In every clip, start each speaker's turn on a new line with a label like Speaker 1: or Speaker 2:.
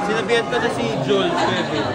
Speaker 1: Sinabihan ko na si Joel Kevin.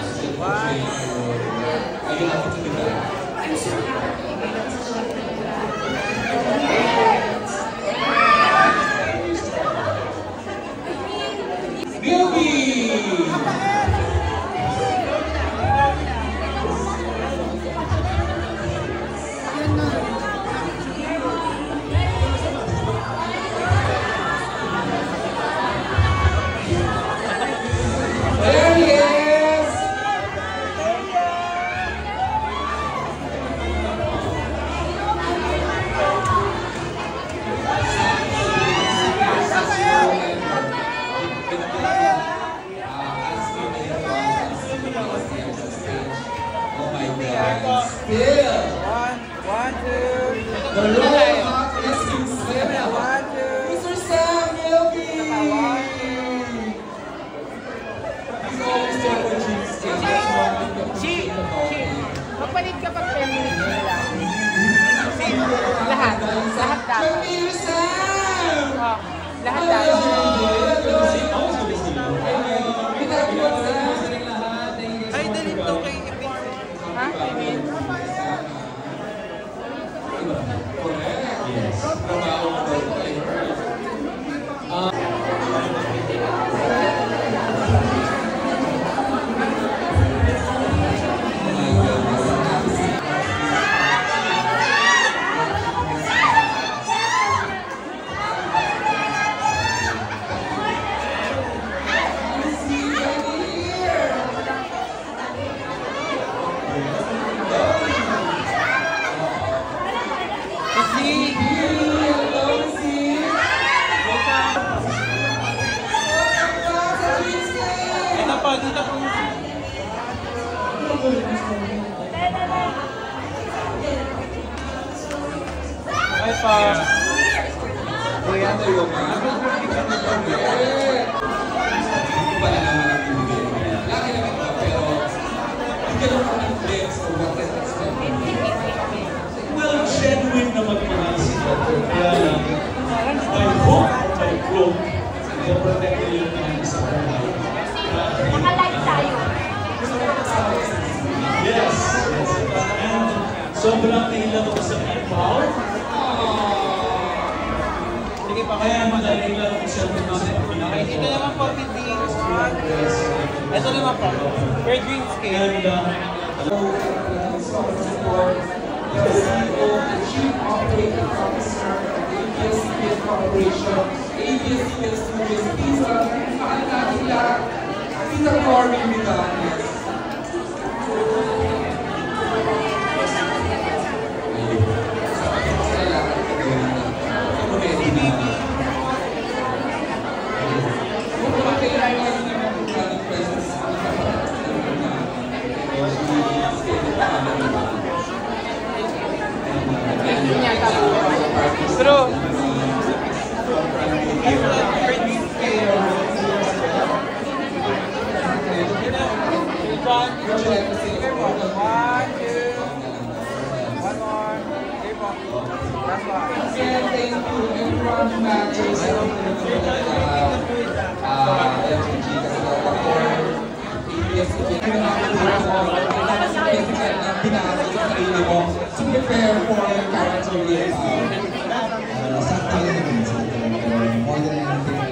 Speaker 2: One, two. The Royal Hawk Rescue Square. Mr. Sam Milky. He's always there for Cheese.
Speaker 3: Magpalit ka pag 10 minutes na lang. Lahat dapat.
Speaker 2: Jamil Sam!
Speaker 3: Lahat dapat.
Speaker 1: Ay, dalhin to kay Ipin.
Speaker 3: Ha? Ipin?
Speaker 2: Yes.
Speaker 1: Dito po. Ay pa.
Speaker 2: Kuya, ito yung wala naman ang ibigay ko. Lagi naman ito, pero bigyan ako ng flex o what is expected.
Speaker 4: Well, genuine naman mga sila. Kaya lang, I hope, I hope, na protect nila yung pinag-isa ko na.
Speaker 3: Naka-live tayo.
Speaker 4: Yes, yes. And sobrang nailang ako sa people.
Speaker 1: Sige pa
Speaker 4: Kaya nailang ako sa mga
Speaker 1: Ito naman po, hindi. Ito naman po. Per Dreamscape.
Speaker 2: The CEO and Chief Operating Officer of ABS-CBN Corporation, ABS-CBN Studios, Pizza, Mahalakila, Peter Corbin Miganes.
Speaker 1: Pero,
Speaker 2: to prepare for character release.
Speaker 5: More than anything,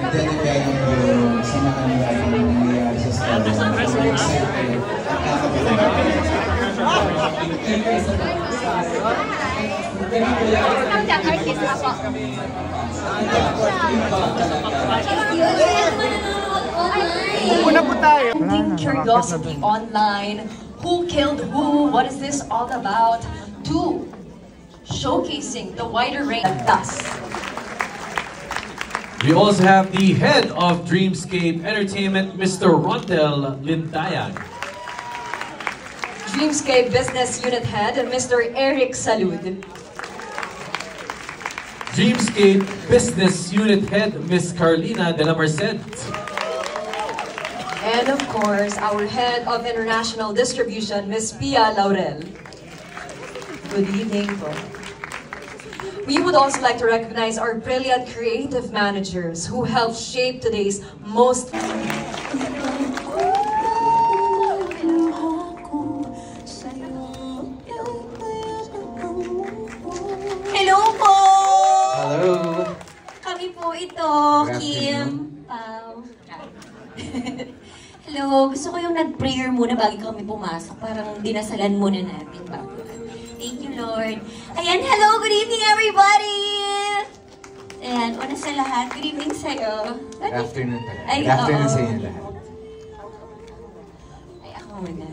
Speaker 5: dedicate ko sa mga nangyayari sa story. So excited.
Speaker 6: Painting curiosity online. Who killed who? What is this all about? 2. Showcasing the wider range of dust.
Speaker 7: We also have the head of Dreamscape Entertainment, Mr. Rondel Lintayan.
Speaker 6: Dreamscape Business Unit Head, Mr. Eric Salud.
Speaker 7: Dreamscape Business Unit Head, Ms. Carlina de la Merced.
Speaker 6: And of course, our Head of International Distribution, Ms. Pia Laurel. Good evening po. We would also like to recognize our brilliant creative managers who helped shape today's most...
Speaker 8: Hello po!
Speaker 5: Hello!
Speaker 8: Kami po ito, Kim, Pao. Hello, gusto ko yung nag-prayer muna bago kami pumasok. Parang dinasalan muna natin bago. Thank you, Lord. Ayan, hello, good evening, everybody! Ayan, una sa lahat, good evening sa'yo.
Speaker 5: Good afternoon pala.
Speaker 8: Ay,
Speaker 5: Good afternoon
Speaker 8: oo.
Speaker 5: sa inyo lahat.
Speaker 8: Ay, ako muna.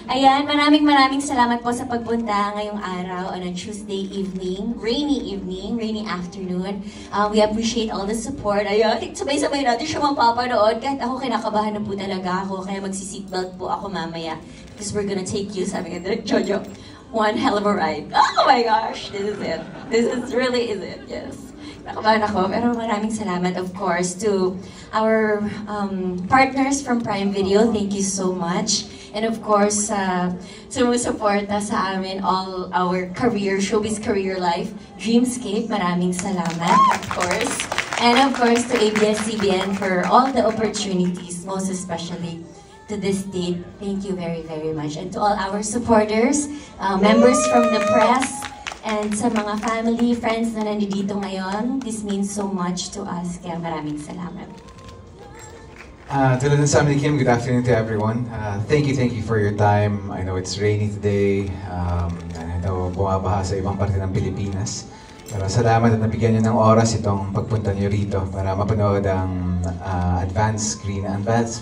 Speaker 8: Ayan, maraming salamat po sa pagpunta ngayong araw on a Tuesday evening, rainy afternoon. We appreciate all the support. Ayan, sabay-sabay natin siya mapapanood. Kahit ako, kinakabahan na po talaga ako. Kaya magsi-seatbelt po ako mamaya. Because we're gonna take you, sabi nga direct Jojo, one hell of a ride. Oh my gosh, this is it. This is really is it, yes. Nakabahan ako, pero maraming salamat, of course, to our partners from Prime Video. Thank you so much. And of course, sumusuporta sa amin all our career, showbiz career life, Dreamscape, maraming salamat, of course. And of course, to ABS-CBN for all the opportunities, most especially to this date. Thank you very much. And to all our supporters, members from the press, and sa mga family, friends na nandito ngayon, this means so much to us. Kaya maraming salamat.
Speaker 5: Tulad ng sabi ni Kim, good afternoon to everyone. Thank you for your time. I know it's rainy today. I know bumabaha sa ibang parte ng Pilipinas. Pero salamat at nabigyan niyo ng oras itong pagpunta niyo rito para mapanood ang advanced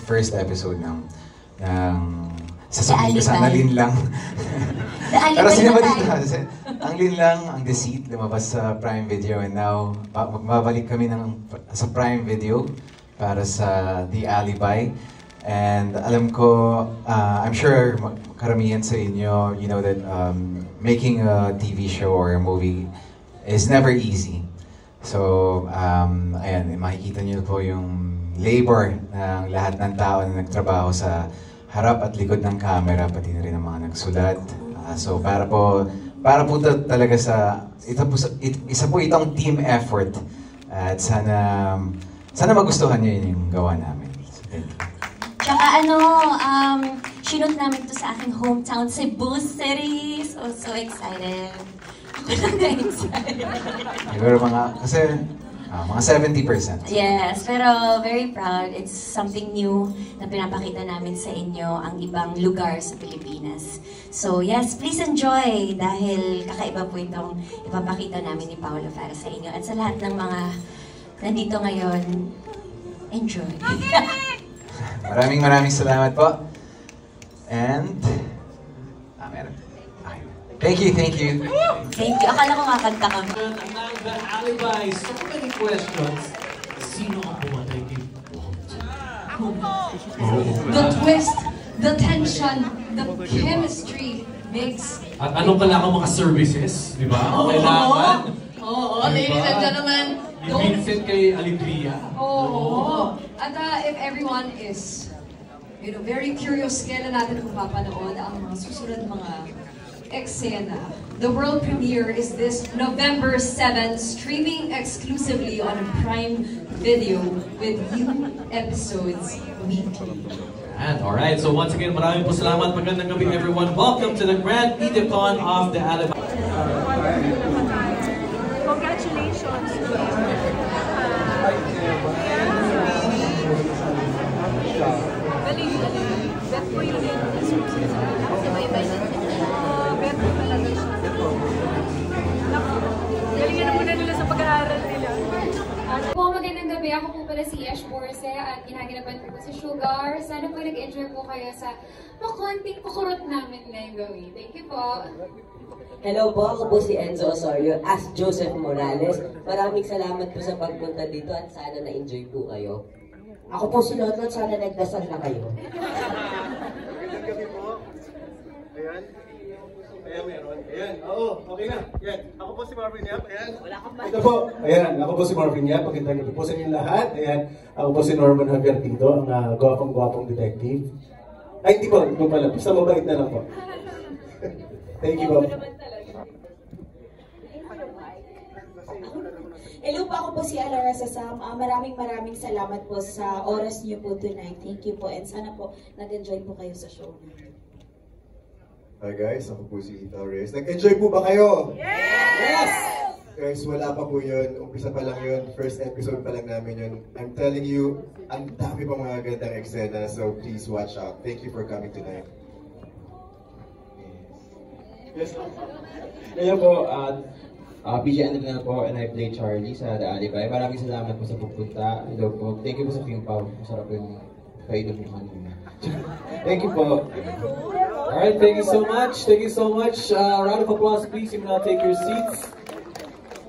Speaker 5: first episode ng sasabihin ko sana Linlang. Pero sinama dito, ang Linlang, ang Deceit, lumabas sa Prime Video, and now magbabalik kami sa Prime Video para sa The Alibi. And alam ko, I'm sure karamihan sa inyo, you know that making a TV show or a movie is never easy. So, ayan, makikita niyo po yung labor ng lahat ng tao na nagtrabaho sa harap at likod ng camera, pati na rin ang mga nagsulat. So, para po talaga sa, isa po itong team effort. At sana magustuhan niyo yung gawa namin. So, thank you.
Speaker 8: Tsaka shoot namin to sa aking hometown, Cebu City. So excited. Ako lang na-excited.
Speaker 5: Siguro mga 70%.
Speaker 8: Yes, pero very proud. It's something new na pinapakita namin sa inyo, ang ibang lugar sa Pilipinas. So yes, please enjoy dahil kakaiba po itong ipapakita namin ni Paolo para sa inyo. At sa lahat ng mga nandito ngayon, enjoy.
Speaker 5: Maraming salamat po. And, meron. Thank you.
Speaker 8: Thank you. Akala ko kakanta ka.
Speaker 7: Among the Alibi, so many questions. Sino ang pumatay kay
Speaker 6: The twist, the tension, the chemistry makes...
Speaker 7: At anong kailangan mga services, di ba? Kailangan.
Speaker 6: Oo, ladies and gentlemen.
Speaker 7: Ni Vincent kay Alegria.
Speaker 6: Oo. At if everyone is, very curious, kailan natin kung papanood ang mga susunod mga eksena. The world premiere is this November 7, streaming exclusively on Prime Video with new episodes weekly.
Speaker 7: And alright, so once again, maraming po salamat. Magandang gabi everyone. Welcome to the Grand Mediacon of the Alibi.
Speaker 3: Congratulations. Galing. Bet ko yun yung susunod. Bet ko talaga siya. Galingan na muna nila sa pag-aaral nila.
Speaker 9: Po, magandang gabi. Ako po pala si Ash Borse at ginaganapan ko si Sugar. Sana po nag-enjoy po kayo sa makonting pakurot namin ngayong gawi. Thank you po.
Speaker 10: Hello po, ako po si Enzo Osorio as Joseph Morales. Maraming salamat po sa pagpunta dito at sana na-enjoy po kayo. Ako po si Lotlot, sana nagdasal na kayo.
Speaker 11: Ayan. Ayan, meron. Ayan. Oo, okay na. Ayan. Ako po si Marvin Yap. Ayan. Wala kang Ito po. Ayan. Ako po si Marvin Yap. Magandang gabi po sa inyo lahat. Ayan. Ako po si Norman Javier Tito, ang gwapong-gwapong detective. Ay, hindi po. Ito pala. Basta mabait na lang po. Thank you po.
Speaker 12: Hello po, ako po si Alara Sasam. Maraming salamat po sa oras niyo po tonight. Thank you po and sana po nag-enjoy po kayo sa show.
Speaker 13: Hi guys, ako po si Torres. Nag-enjoy po ba kayo? Yes! Guys, wala pa po yun. Umpisa pa lang yun. First episode pa lang namin yun. I'm telling you, ang dami pa mga gandang eksena. So please watch out. Thank you for coming tonight.
Speaker 14: Yes. Ngayon po, PJ Andrea po and I play Charlie sa The Alibi. Maraming salamat po sa pupunta. Hello po. Thank you po sa King Pao. Masarap yung painom niyo kanina. Thank you po.
Speaker 7: Alright, thank you so much. Thank you so much. Round of applause, please. You may now take your seats.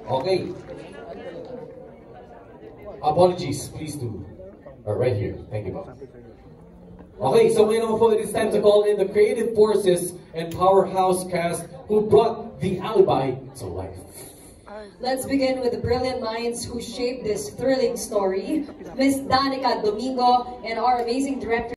Speaker 7: Okay. Apologies, please do. Right here. Thank you, Bob. Okay, so ngayon naman po, it is time to call in the creative forces and powerhouse cast who brought The Alibi to life.
Speaker 6: Let's begin with the brilliant minds who shaped this thrilling story, Miss Danica Domingo and our amazing director.